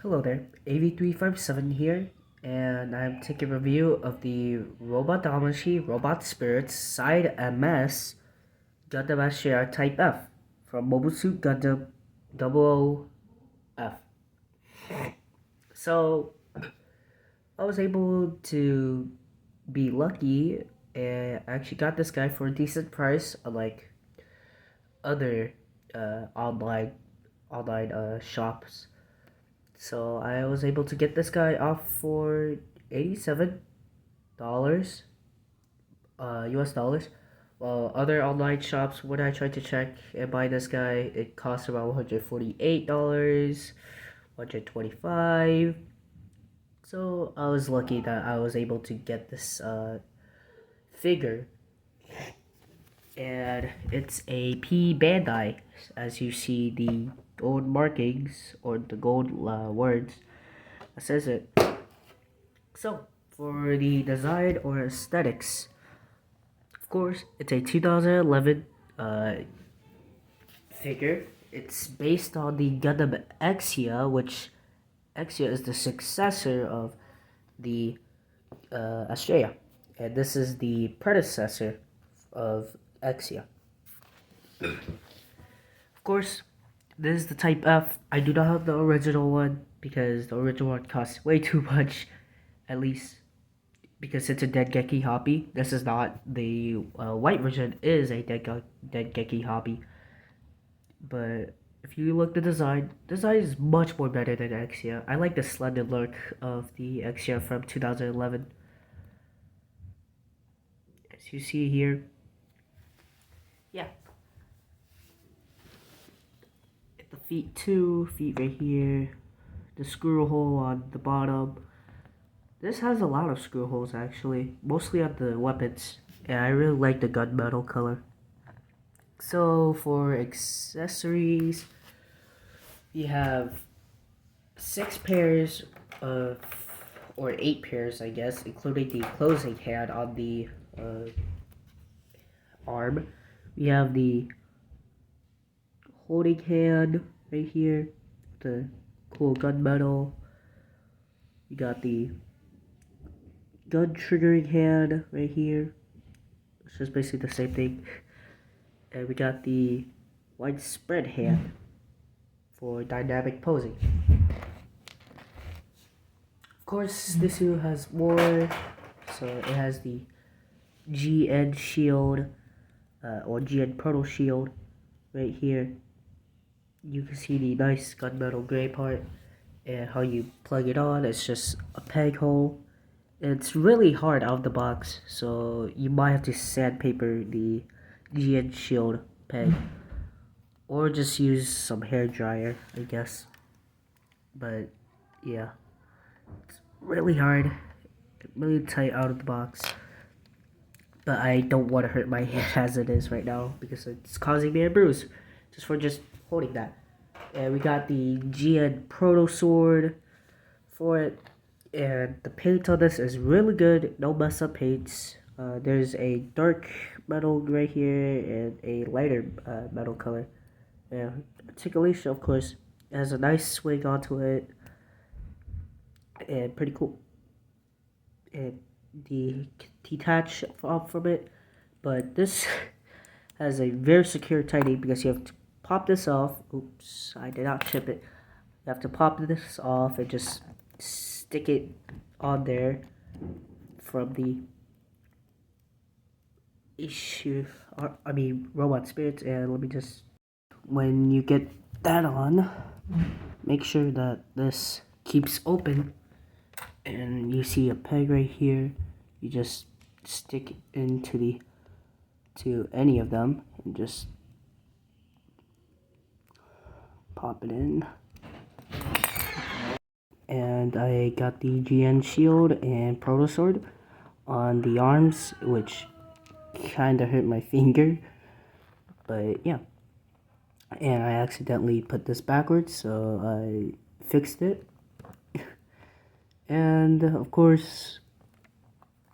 Hello there, AV357 here, and I'm taking a review of the Robot Damashii Robot Spirits Side MS Gundam Astraea Type F from Mobile Suit Gundam 00F. So, I was able to be lucky and I actually got this guy for a decent price, unlike other online shops. So I was able to get this guy off for $87 US dollars. While other online shops, when I tried to check and buy this guy, it cost around $148, 125. So I was lucky that I was able to get this figure, and it's a P-Bandai, as you see the gold markings or the gold words that says it. So for the design or aesthetics, of course, it's a 2011 figure. It's based on the Gundam Astraea, which Astraea is the successor of the Astraea, and this is the predecessor of Astraea. Of course, this is the Type F. I do not have the original one because the original one costs way too much, at least because it's a Dengeki hobby. This is not. The white version is a Dengeki hobby, but if you look at the design is much more better than Exia. I like the slender look of the Exia from 2011. As you see here, yeah. The feet too, feet right here, the screw hole on the bottom. This has a lot of screw holes actually, mostly on the weapons, and I really like the gunmetal color. So for accessories, you have 6 pairs of, or 8 pairs I guess, including the closing hand on the arm. We have the holding hand right here, the cool gunmetal. You got the gun triggering hand right here. It's just basically the same thing. And we got the widespread hand for dynamic posing. Of course, this suit has more. So it has the GN shield, or GN proto shield right here. You can see the nice gunmetal gray part, and how you plug it on. It's just a peg hole. It's really hard out of the box, so you might have to sandpaper the GN shield peg, or just use some hair dryer, I guess. But yeah, it's really hard, really tight out of the box. But I don't want to hurt my hand as it is right now because it's causing me a bruise just holding that. And we got the GN Proto Sword for it. And the paint on this is really good, no mess up paints. There's a dark metal right here and a lighter metal color. And articulation, of course, has a nice swing onto it, and pretty cool. And the detach from it, but this has a very secure tightening because you have to pop this off. Oops, I did not chip it. You have to pop this off and just stick it on there from the robot spirits. And let me just, when you get that on, make sure that this keeps open, and you see a peg right here. You just stick it into to any of them and just pop it in. And I got the GN shield and proto sword on the arms, which kind of hurt my finger, but yeah. And I accidentally put this backwards, so I fixed it. And of course,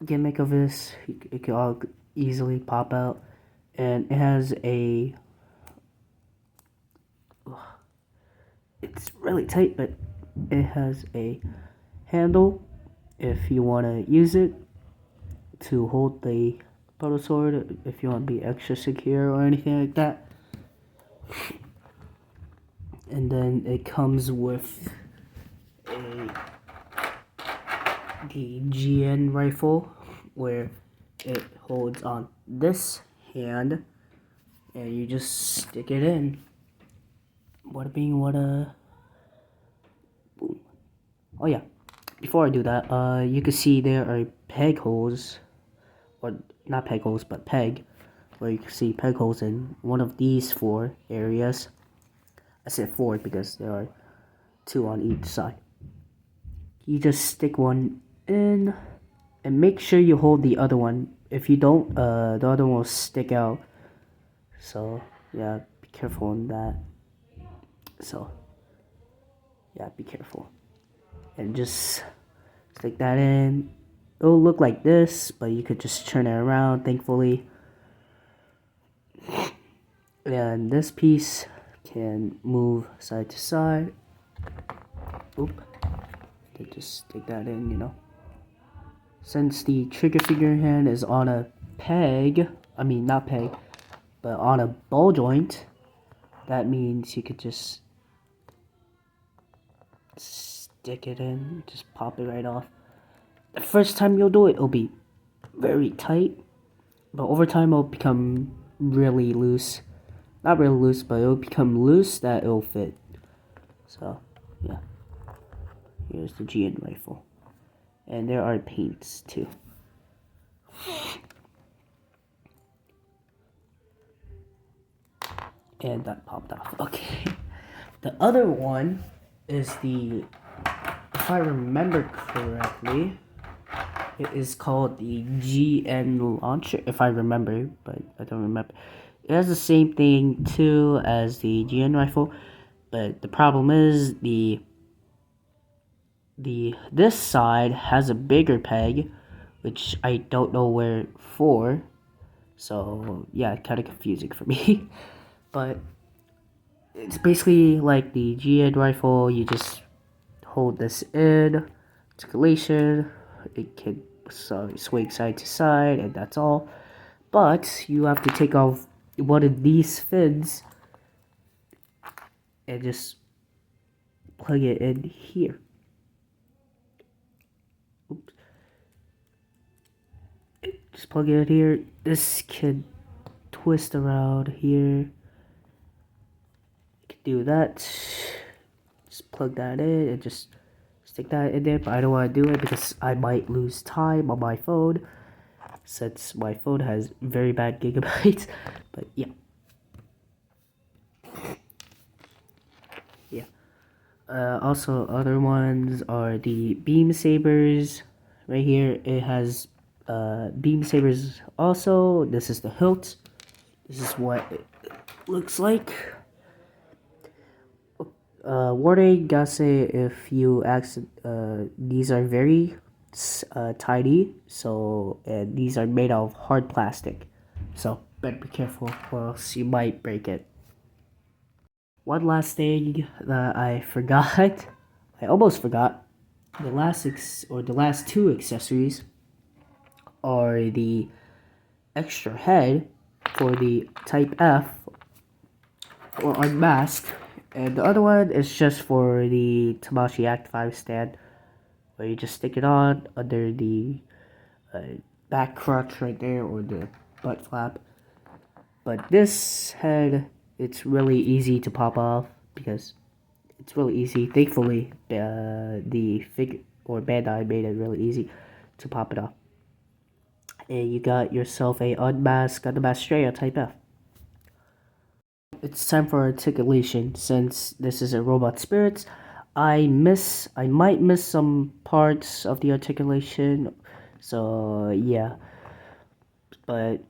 gimmick of this, it can all easily pop out, and it has it's really tight, but it has a handle if you want to use it to hold the proto sword, if you want to be extra secure or anything like that. And then it comes with the GN rifle, where it holds on this hand and you just stick it in. Boom. Oh yeah, before I do that, you can see there are peg holes, or not peg holes, but peg, where you can see peg holes in one of these 4 areas. I said 4 because there are 2 on each side. You just stick one in and make sure you hold the other one. If you don't, the other one will stick out. So yeah, be careful on that. So yeah, be careful. And just stick that in. It'll look like this, but you could just turn it around, thankfully. And this piece can move side to side. Oop. Just stick that in, you know. Since the trigger figure hand is on a peg, not peg, but on a ball joint, that means you could just stick it in, just pop it right off. The first time you'll do it, it'll be very tight, but over time it'll become really loose. Not really loose, but it'll become loose that it'll fit. So, yeah. Here's the GN rifle. And there are paints too. And that popped off. Okay. The other one is the, if I remember correctly, it is called the GN launcher, if I remember, but I don't remember. It has the same thing too as the GN rifle, but the problem is this side has a bigger peg, which I don't know where for. So yeah, kind of confusing for me. But it's basically like the GN rifle. You just hold this in, articulation. It can swing side to side, and that's all. But you have to take off one of these fins and just plug it in here. Oops. Just plug it in here. This can twist around here. You can do that. Just plug that in and just stick that in there. But I don't want to do it because I might lose time on my phone, since my phone has very bad gigabytes. But yeah. Also, other ones are the beam sabers. Right here, it has beam sabers also. This is the hilt. This is what it looks like. Warning, gotta say, if you these are very tiny, so these are made of hard plastic, so better be careful or else you might break it. One last thing that I forgot, I almost forgot, the last 2 accessories are the extra head for the Type F or unmasked, and the other one is just for the Damashii Act 5 stand, where you just stick it on under the back crotch right there, or the butt flap. But this head, it's really easy to pop off because it's really easy. Thankfully, the figure or Bandai made it really easy to pop it off. And you got yourself a unmasked Gundam Astraea Type F. It's time for articulation. Since this is a Robot Spirits, I might miss some parts of the articulation. So yeah, but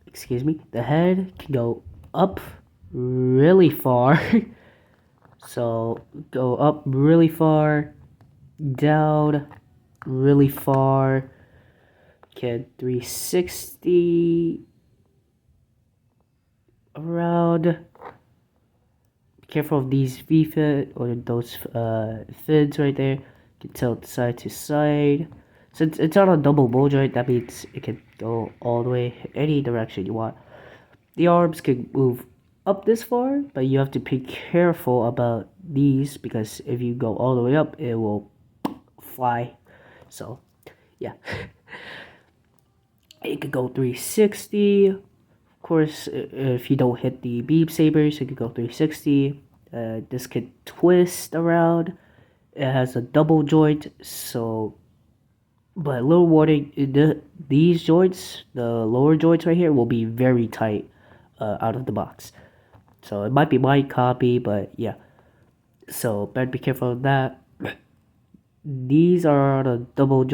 excuse me, the head can go up really far. So go up really far, down really far, can 360 around. Be careful of these V-fit or those fins right there. You can tilt side to side. Since it's on a double ball joint, that means it can go all the way any direction you want. The arms can move up this far, but you have to be careful about these because if you go all the way up, it will fly. So, yeah. It could go 360. Of course, if you don't hit the beam sabers, it could go 360. This could twist around. It has a double joint, so. But little warning: these joints, the lower joints right here, will be very tight out of the box. So it might be my copy, but yeah. So better be careful of that. These are the double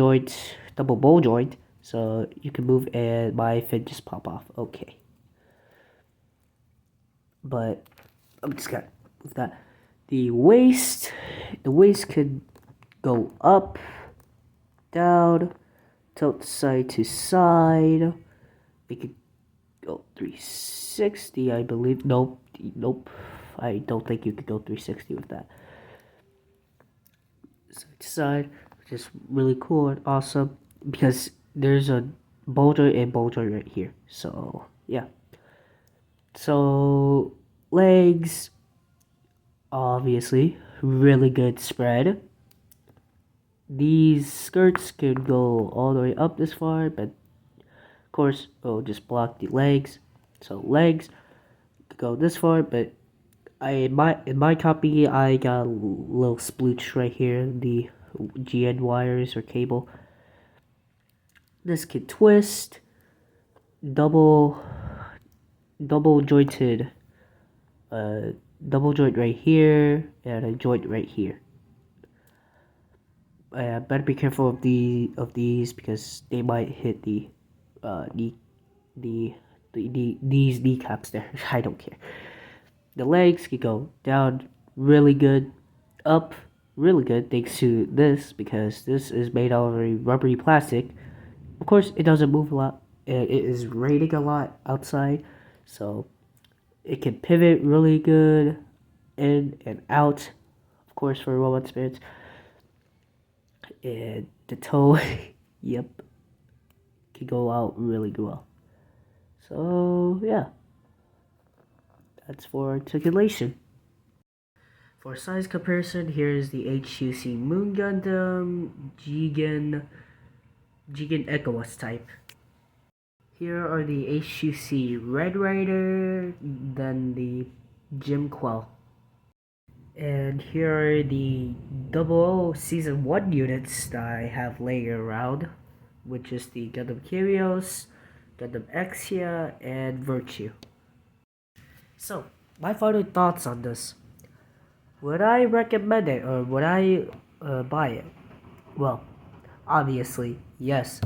ball joint, so you can move and my fin just pop off. Okay. But I'm just gonna move that. The waist could go up, down, tilt side to side. It could go 360, I believe. Nope. I don't think you could go 360 with that. Side to side, which is really cool and awesome because there's a boulder and boulder right here. So yeah. So legs, obviously, really good spread. These skirts could go all the way up this far, but of course it'll just block the legs. So legs could go this far, but in my copy I got a little splooch right here, the GN wires or cable. This could twist, double jointed, double joint right here and a joint right here. Better be careful of these because they might hit these kneecaps there. I don't care. The legs could go down really good, up really good thanks to this because this is made out of a rubbery plastic. Of course, it doesn't move a lot. It is raining a lot outside, so it can pivot really good in and out. Of course, for robot spirits. And the toe, yep, can go out really well. So yeah, that's for articulation. For size comparison, here's the HUC Moon Gundam Jigen Echoes type. Here are the HUC Red Rider, then the Jim Quell. And here are the 00 Season 1 units that I have laying around, which is the Gundam Kyrios, Gundam Exia, and Virtue. So, my final thoughts on this. Would I recommend it or would I buy it? Well, obviously, yes.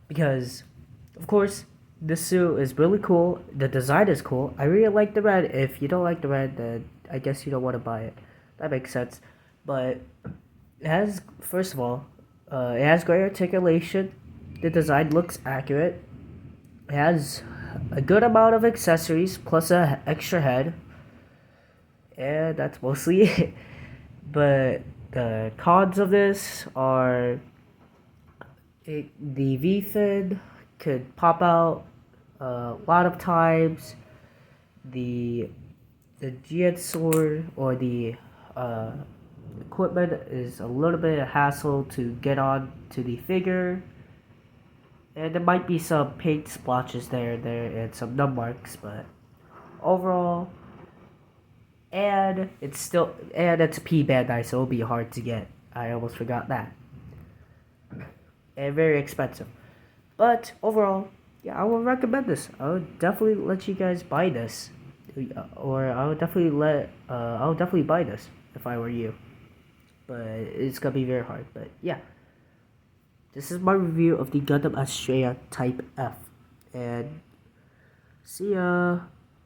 Because, of course, this suit is really cool. The design is cool. I really like the red. If you don't like the red, then I guess you don't want to buy it. That makes sense. But it has, first of all, it has great articulation. The design looks accurate. It has a good amount of accessories plus an extra head. And that's mostly it. But the cons of this are the V-fin could pop out a lot of times. The GN sword or the equipment is a little bit of hassle to get on to the figure. And there might be some paint splotches there and some nub marks, but overall, and it's a P-Bandai, so it'll be hard to get. I almost forgot that. And very expensive. But overall, yeah, I would recommend this. I would definitely let you guys buy this. Or I would definitely buy this if I were you. But it's gonna be very hard. But yeah. This is my review of the Gundam Astraea Type F. And see ya.